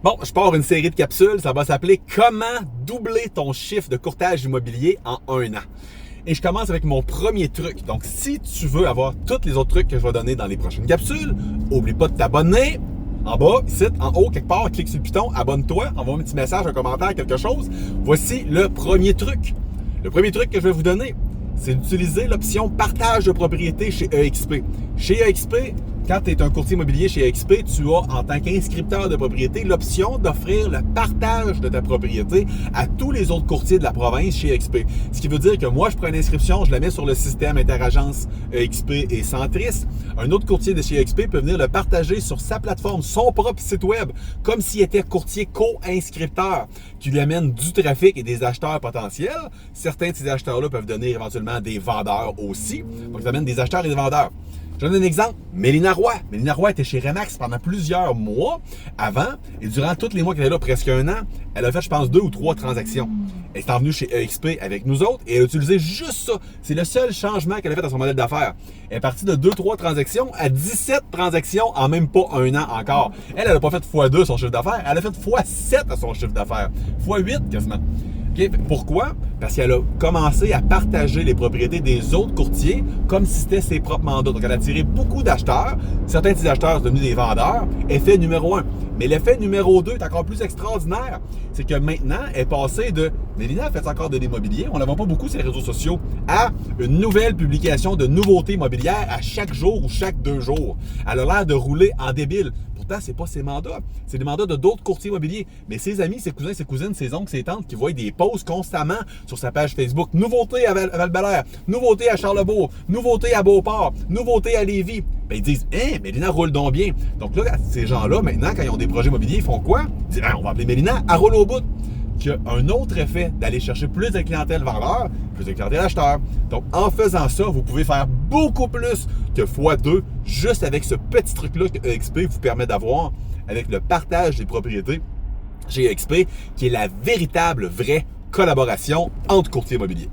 Bon, je pars une série de capsules, ça va s'appeler Comment doubler ton chiffre de courtage immobilier en 1 an. Et je commence avec mon premier truc. Donc, si tu veux avoir tous les autres trucs que je vais donner dans les prochaines capsules, n'oublie pas de t'abonner. En bas, ici, en haut, quelque part, clique sur le piton, abonne-toi, envoie un petit message, un commentaire, quelque chose. Voici le premier truc. Le premier truc que je vais vous donner, c'est d'utiliser l'option partage de propriété chez EXP. Chez EXP, quand tu es un courtier immobilier chez EXP, tu as, en tant qu'inscripteur de propriété, l'option d'offrir le partage de ta propriété à tous les autres courtiers de la province chez EXP. Ce qui veut dire que moi, je prends une inscription, je la mets sur le système Interagence EXP et Centris. Un autre courtier de chez EXP peut venir le partager sur sa plateforme, son propre site web, comme s'il était courtier co-inscripteur, qui lui amène du trafic et des acheteurs potentiels. Certains de ces acheteurs-là peuvent donner éventuellement des vendeurs aussi. Donc, ça amène des acheteurs et des vendeurs. Je donne un exemple. Mélina Roy. Mélina Roy était chez Remax pendant plusieurs mois avant, et durant tous les mois qu'elle est là, presque 1 an, elle a fait, je pense, 2 ou 3 transactions. Elle est venue chez EXP avec nous autres et elle a utilisé juste ça. C'est le seul changement qu'elle a fait à son modèle d'affaires. Elle est partie de 2-3 transactions à 17 transactions en même pas 1 an encore. Elle n'a pas fait x2 son chiffre d'affaires, elle a fait x7 à son chiffre d'affaires. x8 quasiment. Okay? Pourquoi? Parce qu'elle a commencé à partager les propriétés des autres courtiers comme si c'était ses propres mandats. Donc, elle a attiré beaucoup d'acheteurs. Certains de ces acheteurs sont devenus des vendeurs. Effet numéro 1. Mais l'effet numéro 2 est encore plus extraordinaire. C'est que maintenant, elle est passée de Mélina fait encore de l'immobilier, on ne la voit pas beaucoup sur les réseaux sociaux, à une nouvelle publication de nouveautés immobilières à chaque jour ou chaque 2 jours. Elle a l'air de rouler en débile. Pourtant, c'est pas ses mandats. C'est des mandats de d'autres courtiers immobiliers. Mais ses amis, ses cousins, ses cousines, ses oncles, ses tantes qui voient des posts constamment sur sa page Facebook. Nouveautés à Val-Bélair, nouveautés à Charlebourg, nouveautés à Beauport, nouveautés à Lévis. Ben, ils disent, Mélina roule donc bien. Donc là, ces gens-là, maintenant, quand ils ont des projets immobiliers, ils font quoi? Ils disent, on va appeler Mélina, elle roule au bout. Qui a un autre effet d'aller chercher plus de clientèle vendeur, plus de clientèle acheteur. Donc, en faisant ça, vous pouvez faire beaucoup plus que x2 juste avec ce petit truc-là que EXP vous permet d'avoir avec le partage des propriétés chez EXP, qui est la véritable, vraie collaboration entre courtiers immobiliers.